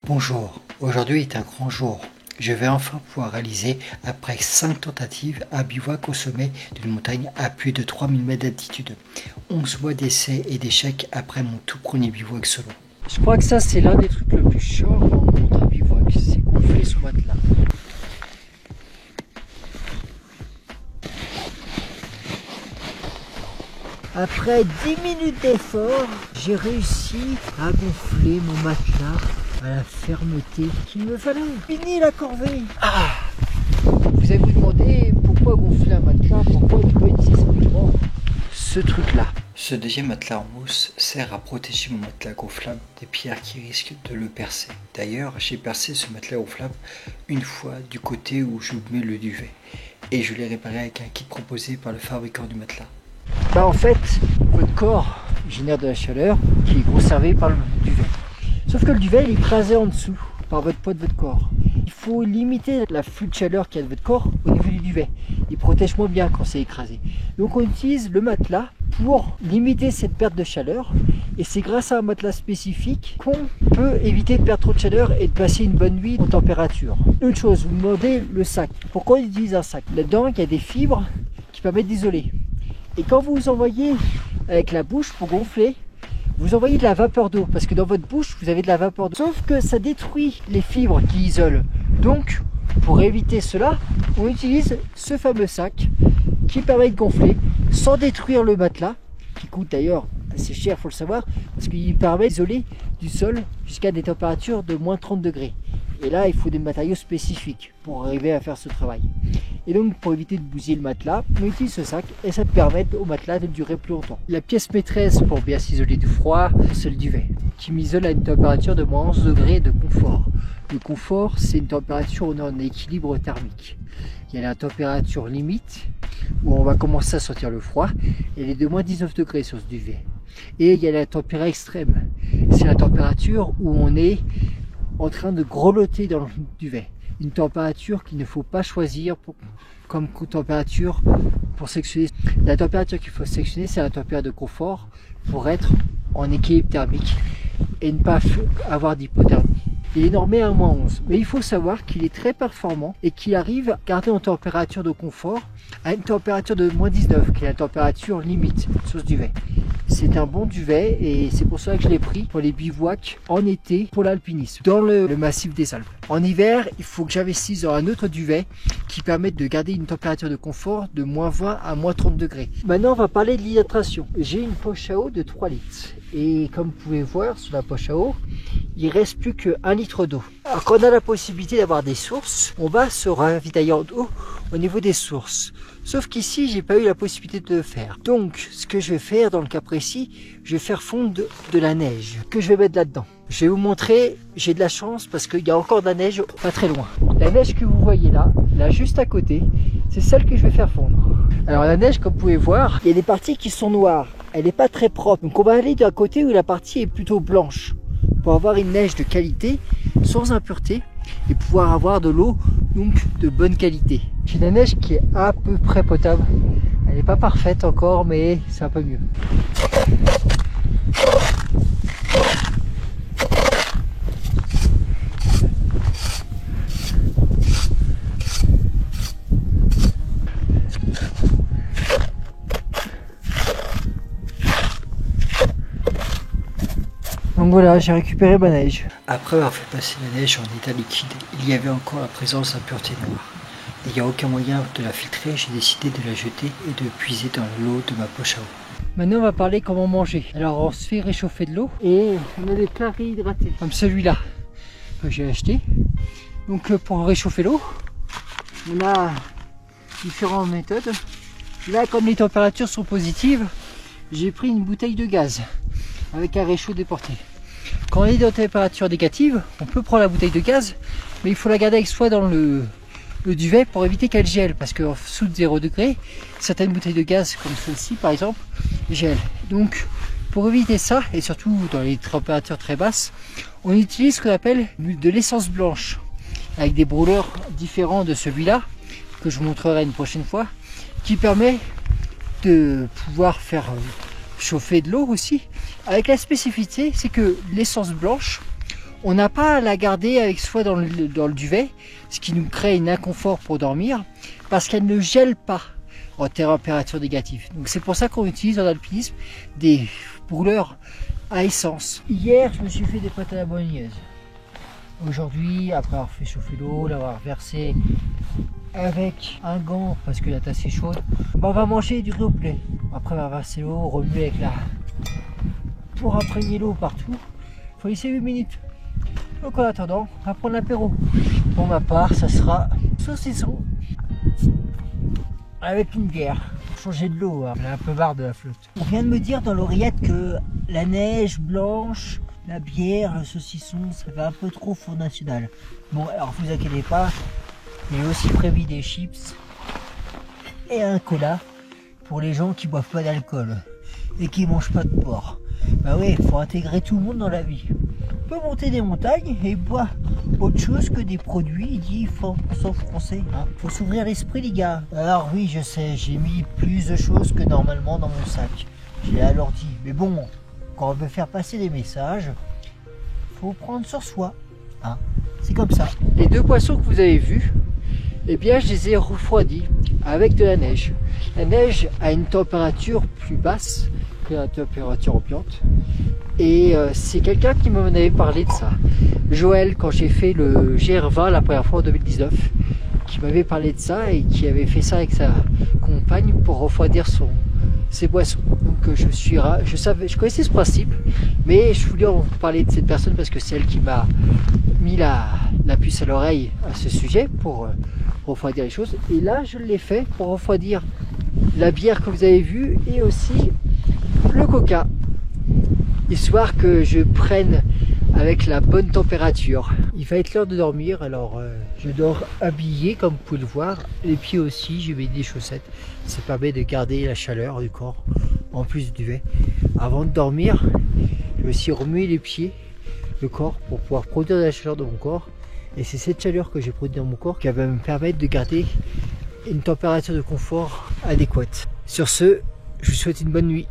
Bonjour, aujourd'hui est un grand jour. Je vais enfin pouvoir réaliser, après 5 tentatives, un bivouac au sommet d'une montagne à plus de 3000 mètres d'altitude. 11 mois d'essais et d'échecs après mon tout premier bivouac solo. Je crois que ça c'est l'un des trucs le plus chiant quand on monte un bivouac, c'est gonfler son matelas. Après 10 minutes d'effort, j'ai réussi à gonfler mon matelas à la fermeté qu'il me fallait. Fini la corvée. Vous allez vous demander pourquoi gonfler un matelas, pourquoi ne pas utiliser simplement ce truc là. Ce deuxième matelas en mousse sert à protéger mon matelas gonflable des pierres qui risquent de le percer. D'ailleurs, j'ai percé ce matelas gonflable une fois du côté où je mets le duvet et je l'ai réparé avec un kit proposé par le fabricant du matelas. En fait, votre corps génère de la chaleur qui est conservée par le duvet. Sauf que le duvet il est écrasé en dessous par votre poids de votre corps. Il faut limiter l'afflux de chaleur qu'il y a de votre corps au niveau du duvet. Il protège moins bien quand c'est écrasé. Donc on utilise le matelas pour limiter cette perte de chaleur. Et c'est grâce à un matelas spécifique qu'on peut éviter de perdre trop de chaleur et de passer une bonne nuit en température. Une chose, vous me demandez le sac. Pourquoi on utilise un sac? Là-dedans, il y a des fibres qui permettent d'isoler. Et quand vous envoyez avec la bouche pour gonfler, vous envoyez de la vapeur d'eau, parce que dans votre bouche, vous avez de la vapeur d'eau. Sauf que ça détruit les fibres qui isolent. Donc, pour éviter cela, on utilise ce fameux sac qui permet de gonfler sans détruire le matelas, qui coûte d'ailleurs assez cher, il faut le savoir, parce qu'il permet d'isoler du sol jusqu'à des températures de moins 30 degrés. Et là, il faut des matériaux spécifiques pour arriver à faire ce travail. Et donc, pour éviter de bousiller le matelas, on utilise ce sac et ça permet au matelas de durer plus longtemps. La pièce maîtresse pour bien s'isoler du froid, c'est le duvet, qui m'isole à une température de moins 11 degrés de confort. Le confort, c'est une température où on est en équilibre thermique. Il y a la température limite, où on va commencer à sentir le froid, et elle est de moins 19 degrés sur ce duvet. Et il y a la température extrême, c'est la température où on est en train de grelotter dans le duvet. Une température qu'il ne faut pas choisir comme température pour sectionner. La température qu'il faut sectionner, c'est la température de confort pour être en équilibre thermique et ne pas avoir d'hypothermie. Il est normé à moins 11, mais il faut savoir qu'il est très performant et qu'il arrive à garder en température de confort à une température de moins 19, qui est la température limite sur ce duvet. C'est un bon duvet et c'est pour ça que je l'ai pris pour les bivouacs en été pour l'alpinisme, dans le massif des Alpes. En hiver, il faut que j'investisse dans un autre duvet qui permette de garder une température de confort de moins 20 à moins 30 degrés. Maintenant, on va parler de l'hydratation. J'ai une poche à eau de 3 litres et comme vous pouvez voir sur la poche à eau, il reste plus que 1 litre d'eau. Alors quand on a la possibilité d'avoir des sources, on va se ravitailler en eau au niveau des sources. Sauf qu'ici, j'ai pas eu la possibilité de le faire. Donc, ce que je vais faire dans le cas précis, je vais faire fondre de la neige que je vais mettre là-dedans. Je vais vous montrer, j'ai de la chance parce qu'il y a encore de la neige pas très loin. La neige que vous voyez là juste à côté, c'est celle que je vais faire fondre. Alors la neige, comme vous pouvez voir, il y a des parties qui sont noires. Elle n'est pas très propre. Donc on va aller d'un côté où la partie est plutôt blanche pour avoir une neige de qualité, sans impureté et pouvoir avoir de l'eau donc de bonne qualité. J'ai de la neige qui est à peu près potable. Elle n'est pas parfaite encore, mais c'est un peu mieux. Donc voilà, j'ai récupéré ma neige. Après avoir fait passer la neige en état liquide, il y avait encore la présence d'impuretés noires. N'ayant aucun moyen de la filtrer, j'ai décidé de la jeter et de puiser dans l'eau de ma poche à eau. Maintenant on va parler comment manger. Alors on se fait réchauffer de l'eau et on a des plats réhydratés. Comme celui-là que j'ai acheté. Donc pour réchauffer l'eau, on a différentes méthodes. Là comme les températures sont positives, j'ai pris une bouteille de gaz avec un réchaud déporté. Quand on est dans température négative, on peut prendre la bouteille de gaz, mais il faut la garder avec soi dans le duvet pour éviter qu'elle gèle, parce qu'en dessous de 0 degré, certaines bouteilles de gaz, comme celle-ci par exemple, gèlent. Donc pour éviter ça, et surtout dans les températures très basses, on utilise ce qu'on appelle de l'essence blanche, avec des brûleurs différents de celui-là, que je vous montrerai une prochaine fois, qui permet de pouvoir faire chauffer de l'eau aussi, avec la spécificité, c'est que l'essence blanche, On n'a pas à la garder avec soi dans le duvet, ce qui nous crée un inconfort pour dormir, parce qu'elle ne gèle pas en température négative. Donc c'est pour ça qu'on utilise en alpinisme des brûleurs à essence. Hier, je me suis fait des pâtes à la bolognaise. Aujourd'hui, après avoir fait chauffer l'eau, l'avoir versé avec un gant parce que la tasse est chaude, on va manger du riz au poulet. Après, on va verser l'eau, remuer avec la... pour imprégner l'eau partout. Il faut laisser 8 minutes. Donc en attendant, on va prendre l'apéro. Pour ma part, ça sera saucisson avec une bière. Pour changer de l'eau, hein. J'ai un peu marre de la flotte. On vient de me dire dans l'oreillette que la neige blanche, la bière, le saucisson, ça va un peu trop Front National. Bon, alors vous inquiétez pas, j'ai aussi prévu des chips et un cola pour les gens qui boivent pas d'alcool et qui mangent pas de porc. Bah oui, il faut intégrer tout le monde dans la vie. On peut monter des montagnes et boire autre chose que des produits dits 100% français. Hein. Faut s'ouvrir l'esprit, les gars. Alors oui, je sais, j'ai mis plus de choses que normalement dans mon sac. J'ai alourdi. Mais bon, quand on veut faire passer des messages, faut prendre sur soi. Hein. C'est comme ça. Les deux poissons que vous avez vus, eh bien, je les ai refroidis avec de la neige. La neige a une température plus basse que la température ambiante. Et c'est quelqu'un qui m'en avait parlé de ça. Joël, quand j'ai fait le GR20 la première fois en 2019, qui m'avait parlé de ça et qui avait fait ça avec sa compagne pour refroidir ses boissons. Donc je connaissais ce principe, mais je voulais en parler de cette personne parce que c'est elle qui m'a mis la puce à l'oreille à ce sujet pour refroidir les choses. Et là, je l'ai fait pour refroidir la bière que vous avez vue et aussi le coca, histoire que je prenne avec la bonne température. Il va être l'heure de dormir, alors je dors habillé comme vous pouvez le voir, les pieds aussi, j'ai mis des chaussettes, ça permet de garder la chaleur du corps en plus du duvet. Avant de dormir, je vais aussi remuer les pieds, le corps, pour pouvoir produire de la chaleur dans mon corps, et c'est cette chaleur que j'ai produite dans mon corps qui va me permettre de garder une température de confort adéquate. Sur ce, je vous souhaite une bonne nuit.